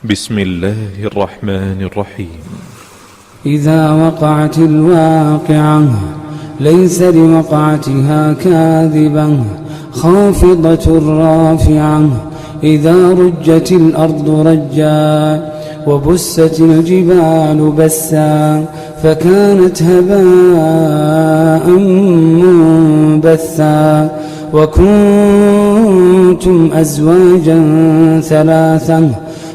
بسم الله الرحمن الرحيم. إذا وقعت الواقعة ليس لوقعتها كاذبة خافضة رافعة إذا رجت الأرض رجا وبست الجبال بسا فكانت هباء منبثا وكنتم أزواجا ثلاثا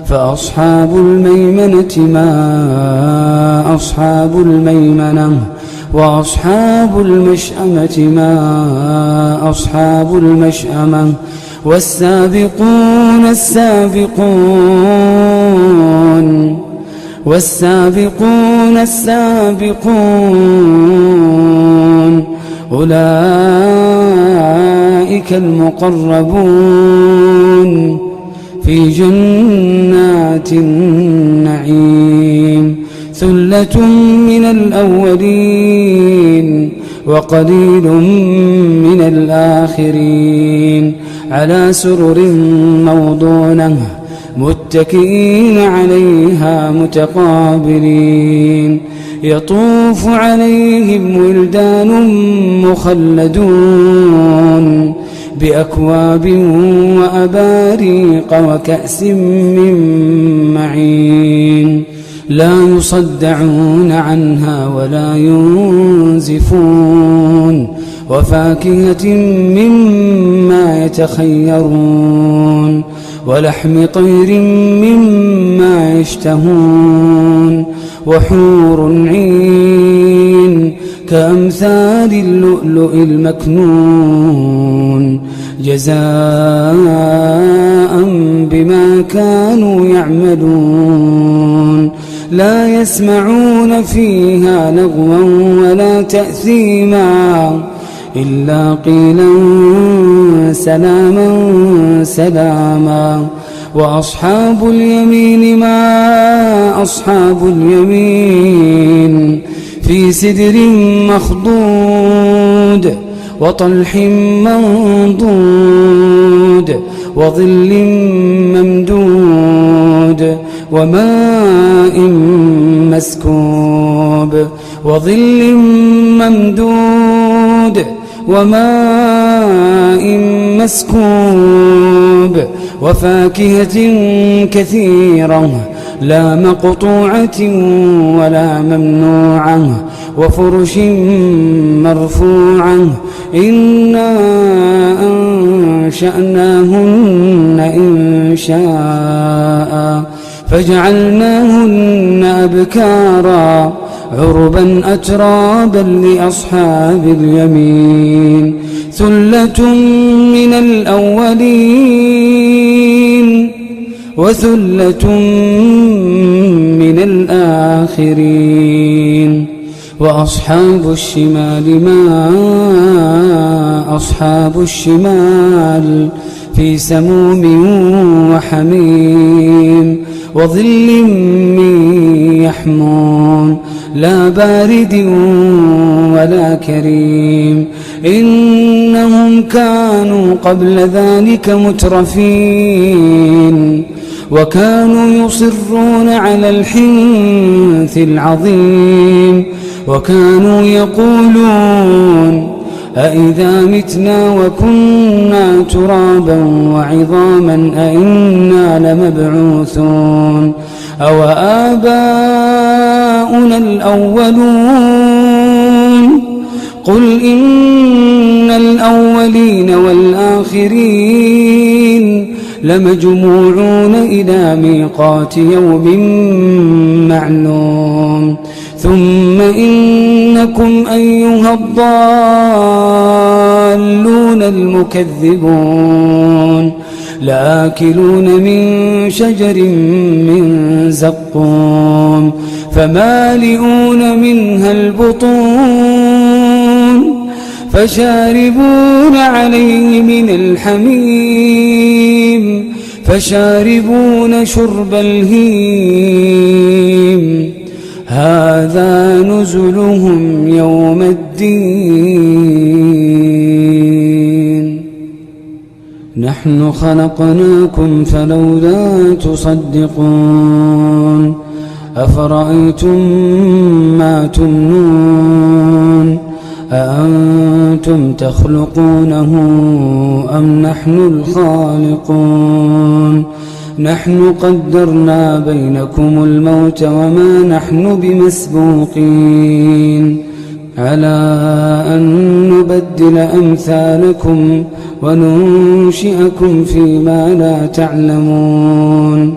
فأصحاب الميمنة ما أصحاب الميمنة وأصحاب المشأمة ما أصحاب المشأمة والسابقون السابقون أولئك المقربون في جنات النعيم ثلة من الأولين وقليل من الآخرين على سرر موضونة متكئين عليها متقابلين يطوف عليهم ولدان مخلدون بأكواب وأباريق وكأس من معين لا يصدعون عنها ولا ينزفون وفاكهة مما يتخيرون ولحم طير مما يشتهون وحور عين كأمثال اللؤلؤ المكنون جزاء بما كانوا يعملون لا يسمعون فيها لغوا ولا تأثيما إلا قيلا سلاما سلاما وأصحاب اليمين ما أصحاب اليمين في سدر مخضود وطلح منضود وظل ممدود وماء مسكوب وظل ممدود وماء مسكوب وفاكهة كثيرة لا مقطوعة ولا ممنوعة وفرش مرفوعة إنا أنشأناهن إنشاء فجعلناهن أبكارا عربا أترابا لأصحاب اليمين ثلة من الأولين وثلة من الآخرين وأصحاب الشمال ما أصحاب الشمال في سموم وحميم وظل من يحمون لا بارد ولا كريم إنهم كانوا قبل ذلك مترفين وكانوا يصرون على الحنث العظيم وكانوا يقولون أئذا متنا وكنا ترابا وعظاما أئنا لمبعوثون أو آباؤنا الأولون قل إن الأولين والآخرين لمجموعون إلى ميقات يوم معلوم ثم إنكم أيها الضالون المكذبون لآكلون من شجر من زقوم فمالئون منها البطون فشاربون عليه من الحميم فشاربون شرب الهيم هذا نزلهم يوم الدين نحن خلقناكم فلولا تصدقون أفرأيتم ما تمنون أأنتم تخلقونه أم نحن الخالقون نحن قدرنا بينكم الموت وما نحن بمسبوقين على أن نبدل أمثالكم وننشئكم فيما لا تعلمون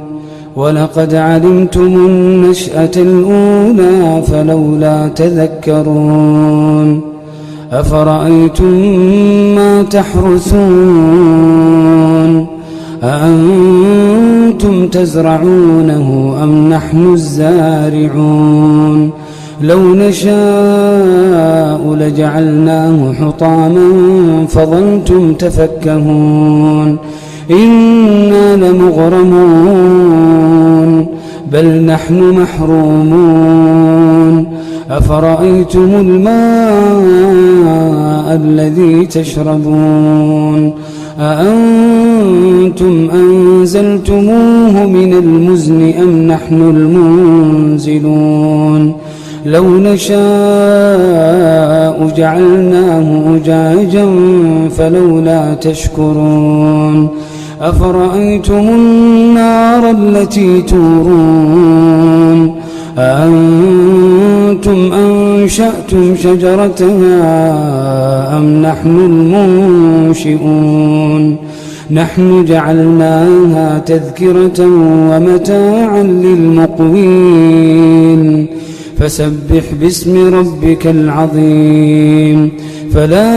ولقد علمتم النشأة الأولى فلولا تذكرون أفرأيتم ما تحرثون أأنتم تزرعونه أم نحن الزارعون لو نشاء لجعلناه حطاما فظلتم تفكهون إنا لمغرمون بل نحن محرومون أفرأيتم الماء الذي تشربون أأنتم أنزلتموه من المزن أم نحن المنزلون لو نشاء جعلناه أجاجا فلولا تشكرون أفرأيتم النار التي تورون أأنتم أنشأتم شجرتها أم نحن المنشئون نحن جعلناها تذكرة ومتاعا للمقوين فسبح باسم ربك العظيم فلا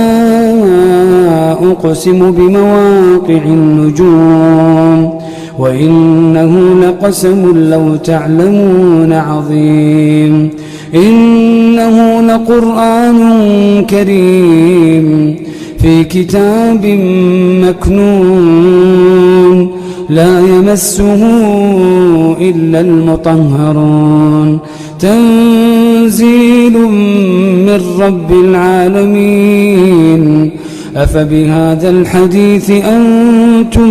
أقسم بمواقع النجوم وإنه لقسم لو تعلمون عظيم إنه لقرآن كريم في كتاب مكنون لا يمسه إلا المطهرون تنزيل من رب العالمين أفبهذا الحديث أنتم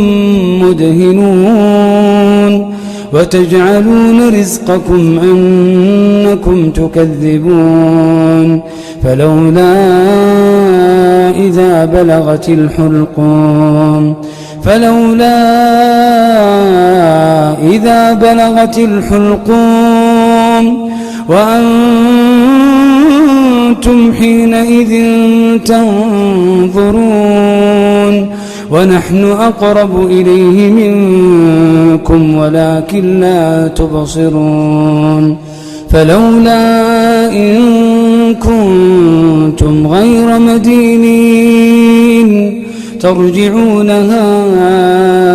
مدهنون وتجعلون رزقكم أنكم تكذبون فلولا إذا بلغت الحلقوم وأنتم حينئذ تنظرون ونحن أقرب إليه منكم ولكن لا تبصرون فلولا إن كنتم غير مدينين ترجعونها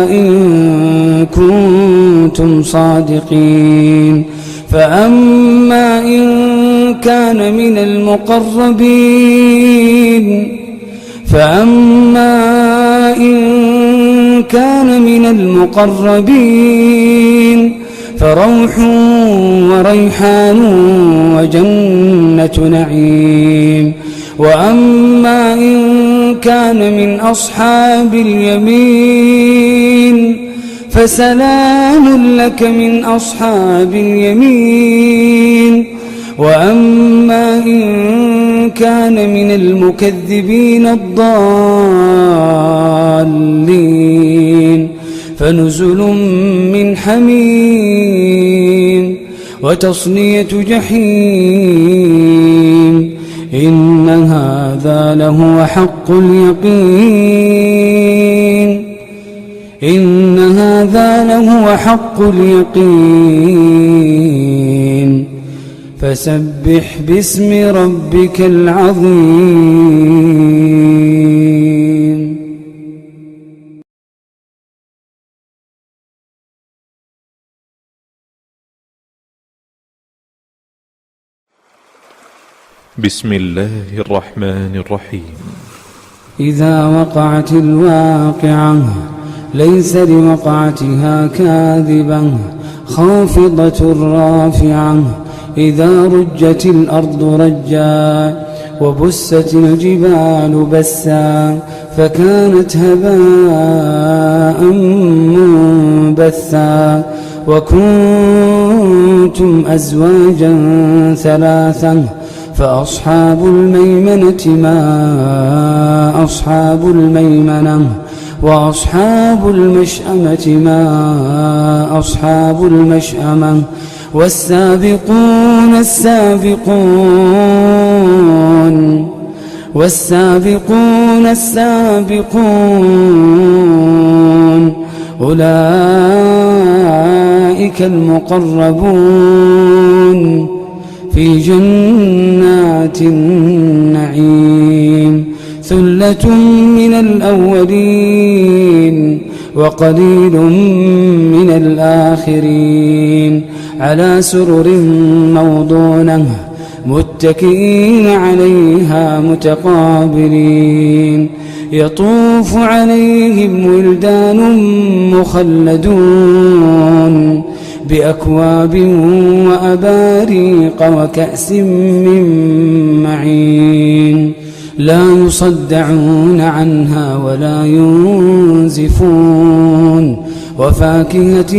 إن كنتم صادقين فأما إن كان من المقربين فروح وريحان وجنة نعيم وأما إن كان من أصحاب اليمين فسلام لك من أصحاب اليمين وأما إن كان من المكذبين الضالين فنزل من حميم وتصلية جحيم إن هذا لهو حق اليقين فسبح باسم ربك العظيم بسم الله الرحمن الرحيم إذا وقعت الواقعة ليس لوقعتها كاذبة خافضة رافعة إذا رجت الأرض رجا وبست الجبال بسا فكانت هباء منبثا وكنتم أزواجا ثلاثا فأصحاب الميمنة ما أصحاب الميمنة وأصحاب المشأمة ما أصحاب المشأمة والسابقون السابقون أولئك المقربون في جنات النعيم ثلة من الأولين وقليل من الآخرين على سرر موضونة متكئين عليها متقابلين يطوف عليهم ولدان مخلدون بأكواب وأباريق وكأس من معين لا يصدعون عنها ولا ينزفون وفاكهة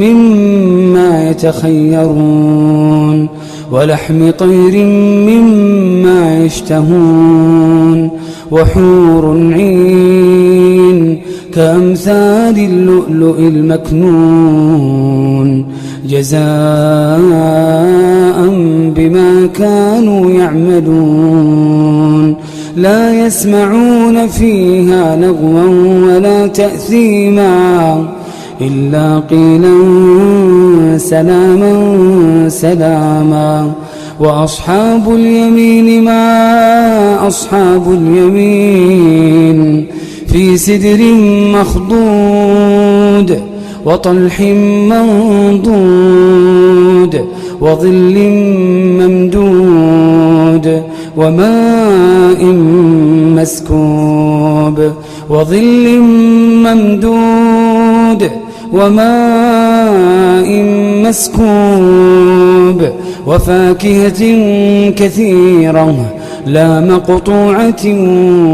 مما يتخيرون ولحم طير مما يشتهون وحور عين كأمثال اللؤلؤ المكنون جزاء بما كانوا يعملون لا يسمعون فيها لغوا ولا تأثيما إلا قيلا سلاما سلاما وأصحاب اليمين ما أصحاب اليمين في سدر مخضود وطلح منضود وظل ممدود وماء مسكوب وظل ممدود وماء مسكوب وفاكهة كثيرة لا مقطوعة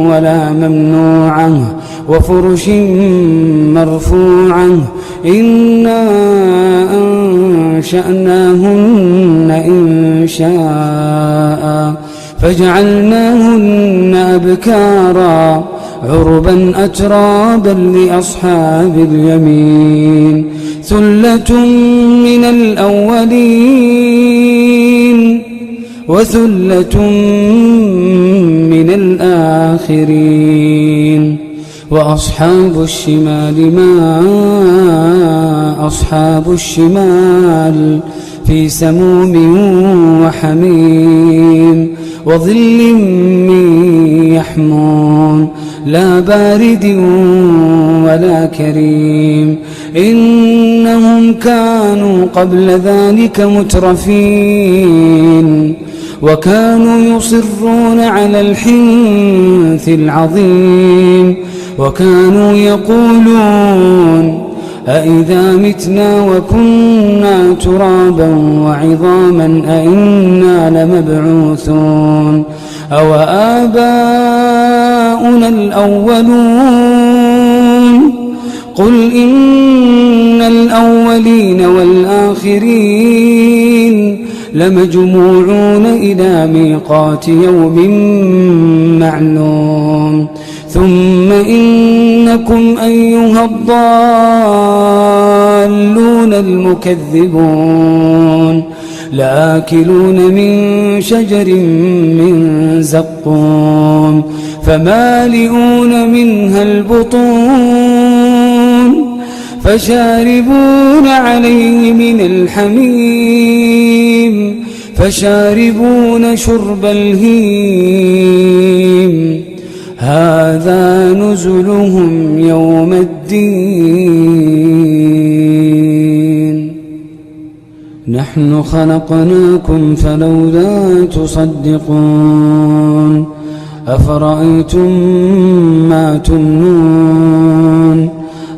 ولا ممنوعة وفرش مرفوعة إنا أنشأناهن إنشاء فجعلناهن أبكارا عربا أترابا لأصحاب اليمين ثلة من الأولين وثلة من الآخرين وأصحاب الشمال ما أصحاب الشمال في سموم وحميم وظل من يحمون لا بارد ولا كريم إنهم كانوا قبل ذلك مترفين وكانوا يصرون على الحنث العظيم وكانوا يقولون أئذا متنا وكنا ترابا وعظاما أئنا لمبعوثون أو آباؤنا الأولون قل إن الأولين والآخرين لمجموعون إلى ميقات يوم معلوم ثم إنكم أيها الضالون المكذبون لآكلون من شجر من زقوم فمالئون منها البطون فشاربون عليه من الحميم فشاربون شرب الهيم هذا نزلهم يوم الدين نحن خلقناكم فلولا تصدقون أفرأيتم ما تمنون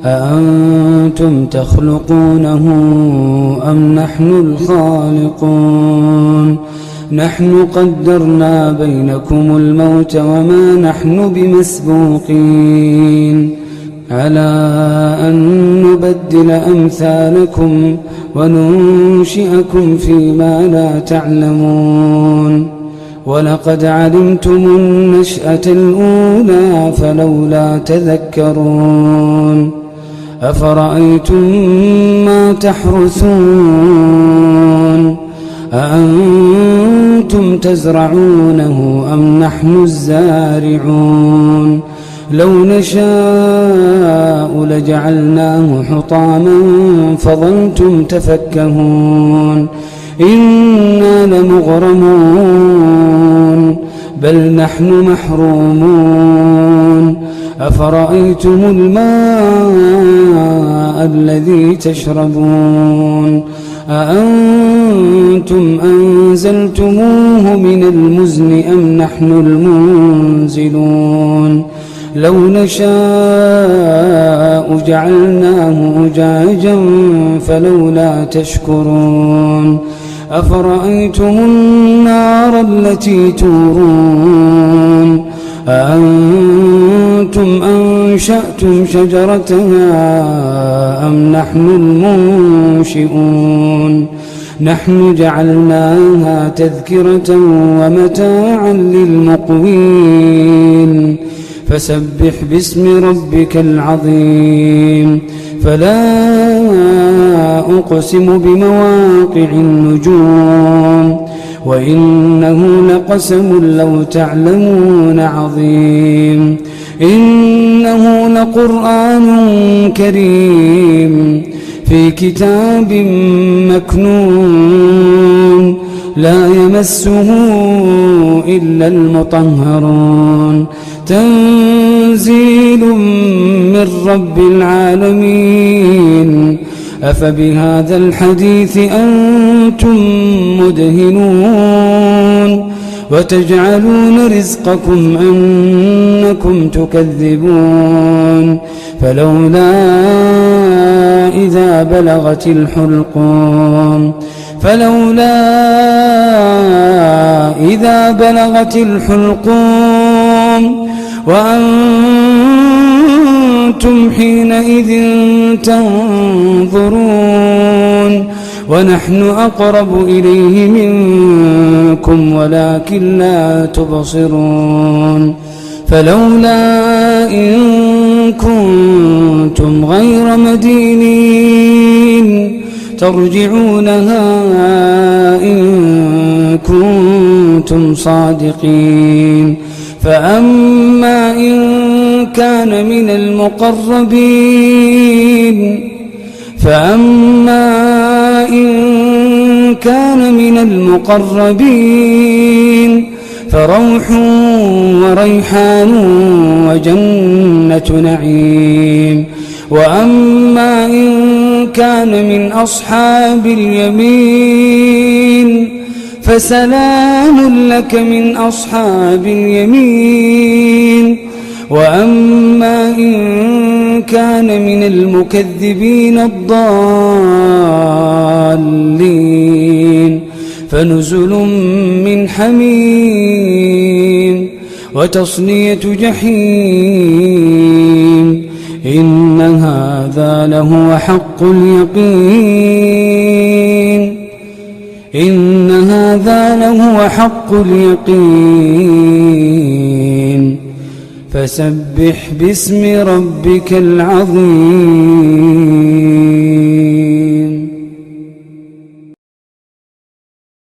أأنتم تخلقونه أم نحن الخالقون نحن قدرنا بينكم الموت وما نحن بمسبوقين على أن نبدل أمثالكم وننشئكم فيما لا تعلمون ولقد علمتم النشأة الأولى فلولا تذكرون أفرأيتم ما تحرثون أأنتم تزرعونه أم نحن الزارعون لو نشاء لجعلناه حطاما فظلتم تفكهون إنا لمغرمون بل نحن محرومون أفرأيتم الماء الذي تشربون أأنتم أنزلتموه من المزن أم نحن المنزلون لو نشاء جعلناه أجاجا فلولا تشكرون أفرأيتم النار التي تورون أأنتم أنشأتم شجرتها أم نحن المنشئون نحن جعلناها تذكرة ومتاعا للمقوين فسبح باسم ربك العظيم فلا أقسم بمواقع النجوم وإنه لقسم لو تعلمون عظيم إنه لقرآن كريم في كتاب مكنون لا يمسه إلا المطهرون تنزيل من رب العالمين أفبهذا الحديث أنتم مدهنون وتجعلون رزقكم أنكم تكذبون فلولا إذا بلغت الحلقوم وأنتم حينئذ تنظرون ونحن أقرب إليه منكم ولكن لا تبصرون فلولا إن كنتم غير مدينين ترجعونها إن كنتم صادقين فأما إن كان من المقربين فروح وريحان وجنة نعيم وأما إن كان من أصحاب اليمين فسلام لك من أصحاب اليمين وأما إن كان من المكذبين الضالين فنزل من حميم وتصلية جحيم إن هذا لهو حق اليقين فسبح باسم ربك العظيم